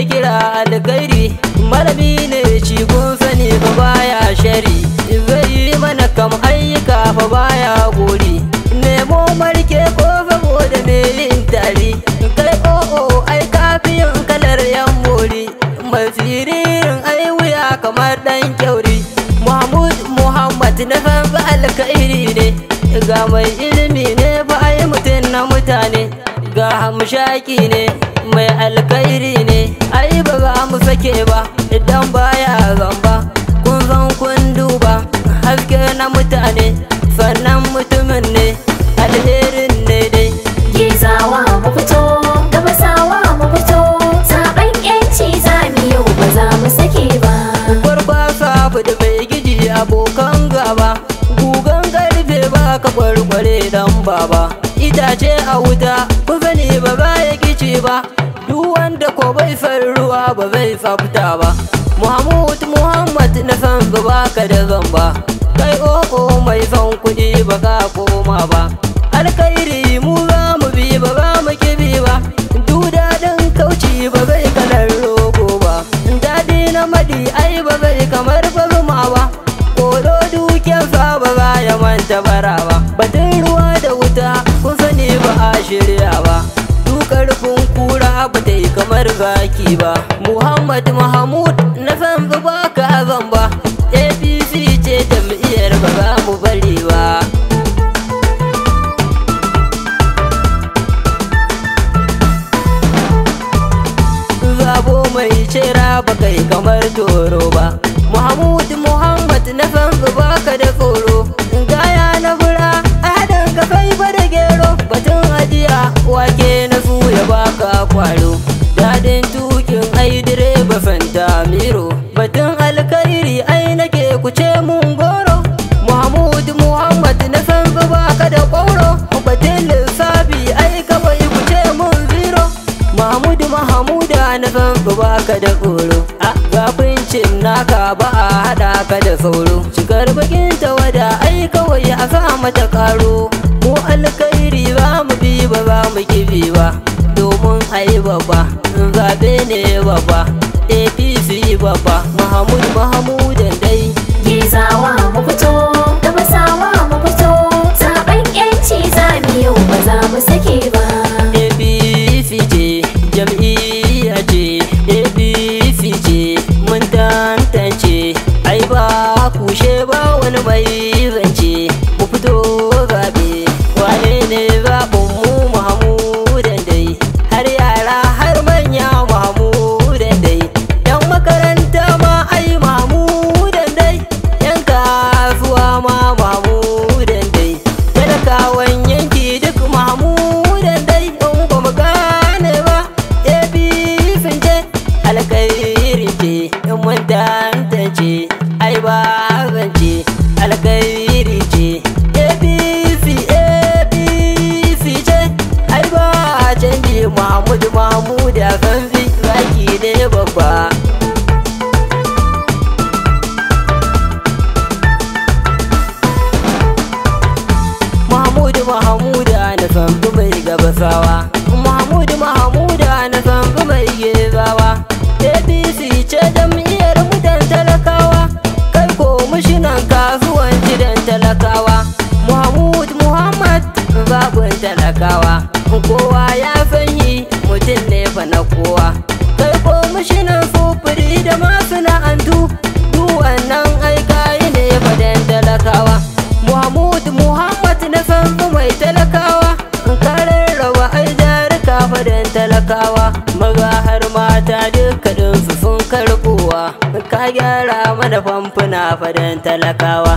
kira alkhairi, malami ne shi kun sani fa baya shari, zai yi mana kam ayyuka fa baya gori, nemo marke ko saboda me yin tari, kai o'o ai kafiyin kalar yan mori, mai siririn ai wuya kamar dan kyauri, Muhammad na san ba alkhairi ne, ga mai ilimi ne ba ai mutum na mutane, ga hamshaki ne mai alkhairi ne, ai ba za mu sake ba idan baya zamba, kun san kun duba haske na mutane, sannan mutumin ne alherin ne dai. Gizawa mu fito, gabasawa mu fito, zaben yanci zami yau ba za mu sake ba. Kwarkwasa da mai giji abokan gaba, gugan karfe ba ka kwarkware dan baba, itace a wuta kun sani ba za ya kici ba, duk wanda ko bai san ruwa ba zai tsafta ba. Muhammad na san ba ka da zamba, kai o'o mai son kuɗi ba ka koma ba, alkhairi mu za mu bi ba za mu kibi ba, duk daɗin kauci ba zai kalar rogo ba, daɗi na maɗi ai ba zai kamar zuma ba, kodo dukiyarsa ba za ya manta bara ba, batun ruwa da wuta kun sani ba a shirya ba, duk ƙarfin kura ba ta yi kamar zaki ba. Muhammad na san ba ka zamba, APC ce jam'iyyar ba za mu bari ba. Zabo mai cera ba kai kamar toro ba, Muhammad na san ba ka da tsoro, gaya na bura a haɗin ka kai ba da gero, batun ajiya wake na suya baka kwaro, daɗin tukin ai direba fanta miro, batun alkhairi ai nake kuce mun goro, Muhammad na san ba ka da ƙwauro, batun lissafi ai kawai kuce mun zero, Mahamuda na san ba ka da tsoro, a gafincin naka ba a haɗa ka da sauro, shigar bakin tawada ai kawai a sa mata karo, mu alkhairi ba mu bi ba za mu kibi ba, domin ai babba zaɓe ne babba, APC babba, Mahamudan dai. Gizawa mu fito, gabasawa mu fito, zaben yanci zami yau ba za mu sake ba. APC ce jam'iyya ce, APC ce mun tantance, ai ba kushe ba wani mai zance, mu fito zaɓe wane ne zaɓin mu Mahamudan dai, har yara har manya Mahamudan dai, yan makaranta ma ai Mahamudan dai, yan kasuwa ma Mahamudan dai, talakawan yanki duk Mahamudan dai, in ba mu gane ba APC ce alkhairi ce, in mun tantance ai ba zance alkhairi ce, APC ce ai ba canji, Mahmud a fanfi zaki ne babba. Mahamuda na fanfi mai gabasawa, Mahamuda na fanfi mai gezawa, APC ce jam'iyyar mutan talakawa, kai ko mushinan kasuwanci dan talakawa, Muhammad babun talakawa, kowa ya sanyi mutum ne fa na kowa, kai ko mushinan sufuri da masana'antu, duk wannan aikayi ne fa dan talakawa, Muhammad na san mai talakawa, karar rawa ai jarika fa dan talakawa, maza har mata dukkaninsu sun karbowa, ka gyara mana famfuna fa dan talakawa,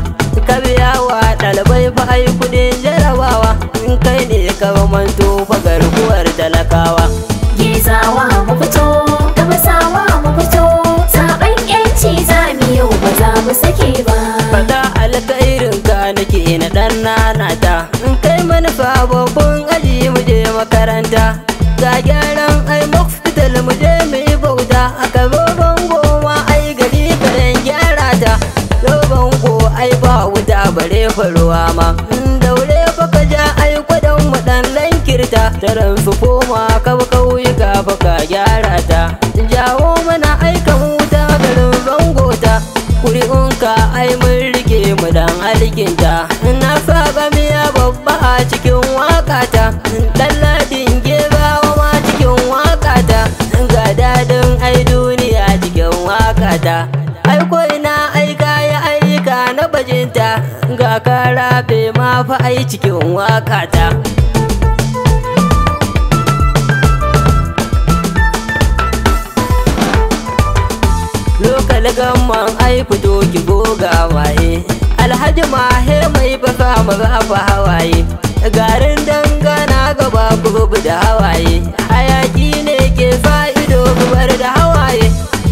ka biya wa ɗalibai fa ai kudin jarabawa, in kai ne ka manto fa garkuwar talakawa. Gizawa mu fito, gabasawa mu fito, zaben yanci zami yau ba za mu sake ba. Fada alkhairin ka nake na ɗan nanata, in kai manufa babban aji mu je makaranta, ga gyaran ai hospital mu je mu yi bauta, aka zo bango ma ai gari karen gyara ta, zo bango ai ba wuta bare faruwa ma, daure fa ka ja ai kwadon mu dan lankirta, taran su koma ka kauyuka fa ka gyara ta, jawo aikinta. Na saba miya babba a cikin wakata, ɗalladin gebawa ma cikin wakata, ga dadin ai duniya cikin wakata. Aiko ina aika ya aika na bajinta, ga karafe ma fa ai cikin wakata. Lokal gamman ai fito ki goga waye, Alhaji Mahe mai baka maza hawaye, garin dangana gaba ku da hawaye, hayaki ne ke fa'ido zubar da hawaye.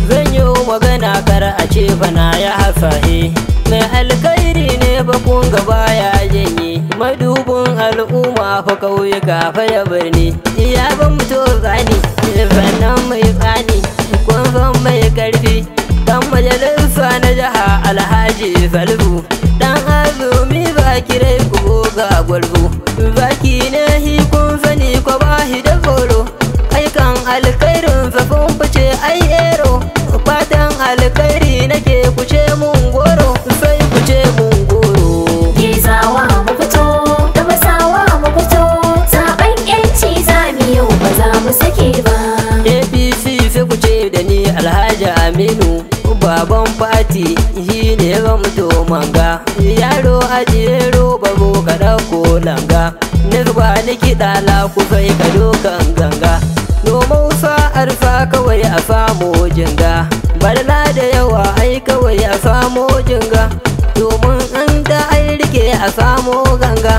Zan yi magana kar a ce bana ya hafaye, mai alkhairi ne ba kun gaba ya janye, madubin al'umma fa kauyuka fa ya birni. Ya ban mutu gani fannan mai tsani, kun san mai karfi dan majalisa na jiha Alhaji Falbu, dan azumi ba kirai ku ga gwalbu, baki ne hi kun sani ko ba hi da koro, aikan alkhairin fa kun fice ai ero, fatan alkhairi nake kuce mun goro, sai kuce mun goro. Gizawa mu fito, Gabasawa mu fito, zaben yanci zamu yau ba za mu sake ba. APC sai kuce da ni Alhaji Aminu, baban fati shi ne gamto manga, yaro ajiyero babu ka dauko langa, nirba ni kiɗa la ku sai ka dokan ganga, noman sa'ar fa kawai a samu jinga, barna da yawa ai kawai a samu jinga, domin an da ai rike a samu ganga,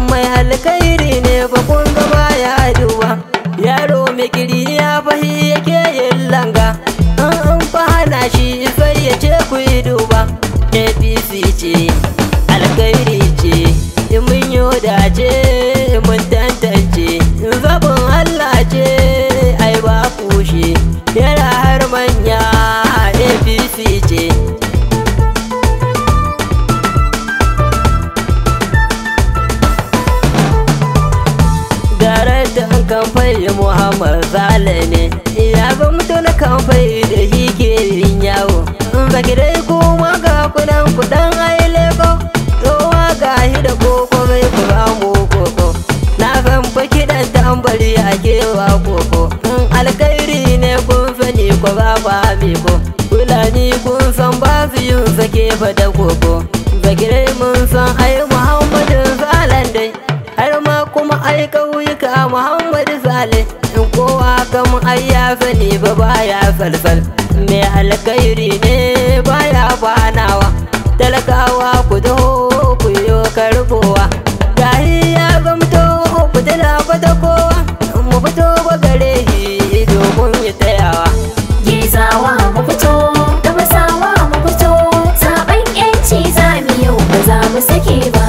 mai alkhairi ne ba kun gaba ya duba, yaro mai kiri ya fahi yake yin langa, an fahana shi sai ya ce ku yi duba. APC ce alkhairi ce, mun yi dace mun tantance, zaɓin Allah ce ai ba kushe, yara har manya APC ce. Garar da kamfai Muhammad Sale ne, ya ba mutu na kamfai da shi ke yin yawo, baki dai kuma ga kudan ai leko, tsowa ga shi da koko bai ku samu koko, na san fa kiɗan tambari a kewa koko, alkhairi ne kun sani ko ba ba ko, Fulani kun san ba su yin sake fa da koko, baki dai mun san ai Muhammadin Salen dai, har ma kuma ai ƙauyuka Muhammadu Sale, in kowa kam ai ya sani ba baya falfal, mai alkhairi ne baya banawa, talakawa ku taho ku yi karbowa, gahi ya zamto fitila fata kowa, mu fito ba gare shi domin ya tayawa. Gizawa mu fito, Gabasawa mu fito, zaben yanci zamu yau ba za mu sake ba.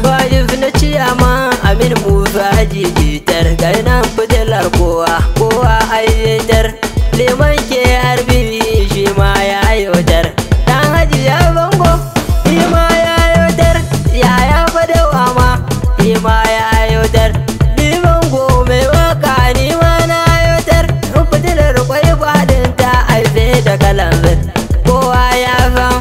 Bayan na ciyama Amin Musa jijitar, gainan fitilar kowa ayyatar, liman ke harbi shi ma ya yautar, dan haji ya bango shi ma ya yautar, yaya fadawa ma shi ma ya yautar, ni bango mai waka ni ma na yautar, fitilar kwai fadin ta aife da kalanzir, kowa ya san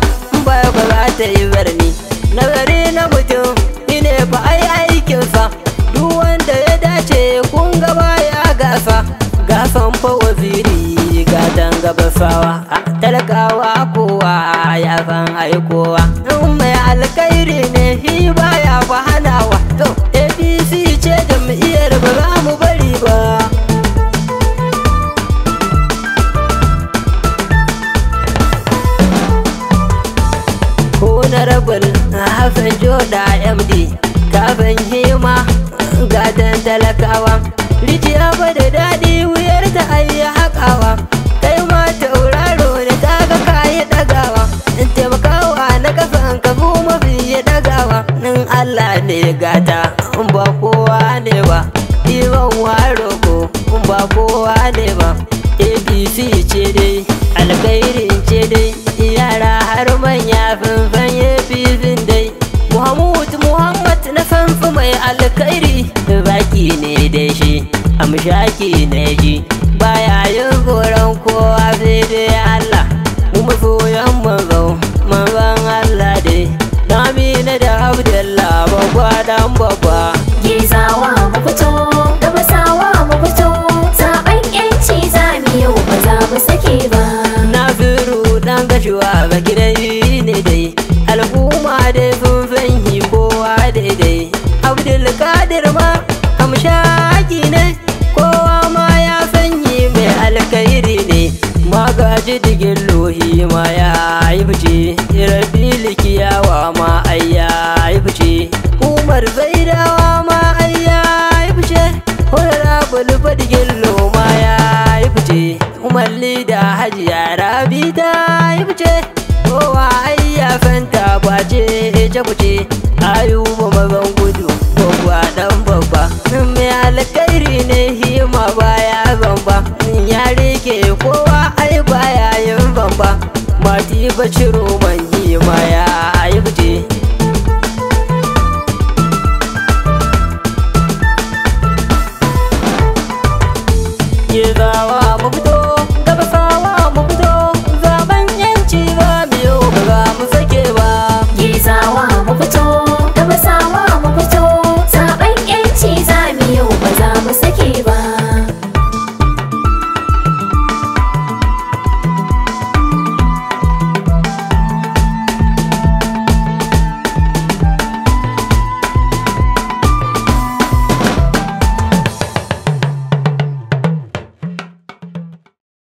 ba ku za ta yi barni, nazari na mutum ne fa ai aikinsa, duk wanda ya dace kun gaba ya gasa, gasan fa waziri gatan Gabasawa, talakawa kowa ya san aikowa, in mai alkhairi ne shi baya fa hanawa, to APC ce jam'iyyar ba za mu bari ba. Honorable Hassan Joda MD, kafin hima gatan talakawa, rijiya ba da daɗi wuyar ta ayi haƙawa, kai ma tauraro ne ta ga kayi ɗagawa, in taimakawa na kasan kafu mafi ya ɗagawa, in Allah ne gata in ba kowa ne ba, ɗiban waro ko in ba kowa ne ba, APC ce dai alkhairin ce dai, yara har manya fanfan APC dai, Muhammad na fanfa mai alkhairi, baki ne da shi amshaki ne ji, baya yin tsoron kowa sai dai Allah, mu masoyan manzon Allah dai, Amina da magaji digin lohi ma ya yi fice rabili kiyawa ma ai ya yi fice umar zaidawa ma ai ya yi fice honorable fadigin loma ya yi fice umar lida hajiya rabi ta yi fice kowa ai ya fanta bace ta fice ayuba mazan gudu babba dan babba mai alkhairi ne hima baya zamba ya rike kowa ai baya yin bamba mati baciro